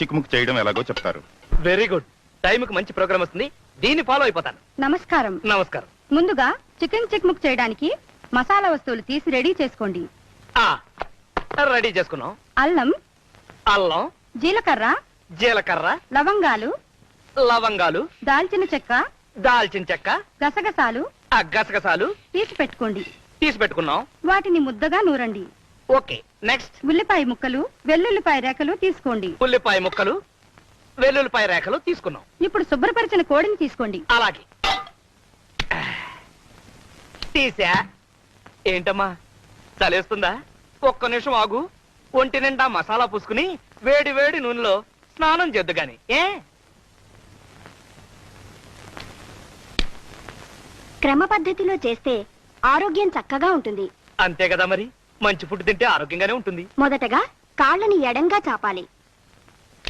చిక్కుముక్కు చేయడం ఎలాగో చెప్తారు. Very good. టైంకి మంచి ప్రోగ్రామ్ వస్తుంది, దీన్ని ఫాలో అయిపోతాను. నమస్కారం. నమస్కారం. ముందుగా చికెన్ చిక్ముక్ చేయడానికి మసాలా వస్తువులు తీసి రెడీ చేసుకోండి. రెడీ చేసుకున్నాం. అల్లం, అల్లం, జీలకర్ర, జీలకర్ర, లవంగాలు, లవంగాలు, దాల్చిన చెక్క, దాల్చిన చెక్క, గసగసాలు, గసగసాలు తీసి పెట్టుకోండి. తీసి పెట్టుకున్నాం. వాటిని ముద్దగా నూరండి. Okay, next. ఉల్లిపాయ ముక్కలు, వెల్లుల్లిపాయ రేఖలు తీసుకోండి. ఉల్లిపాయ ముక్కలు, వెల్లుల్లిపాయ రేఖలు తీసుకున్నాం. ఇప్పుడు శుభ్రపరిచిన కోడిని తీసుకోండి. అలాగే తీసా. ఏంటమ్మా చలేస్తుందా? ఒక్క నిమిషం ఆగు. ఒంటి నిండా మసాలా పూసుకుని వేడి వేడి నూనెలో స్నానం చేద్దు గాని. క్రమ పద్ధతిలో చేస్తే ఆరోగ్యం చక్కగా ఉంటుంది. అంతే కదా మరి, మంచి ఫుడ్ తింటే ఆరోగ్యంగానే ఉంటుంది. మొదటగా కాళ్ళని ఎడంగా చాపాలి.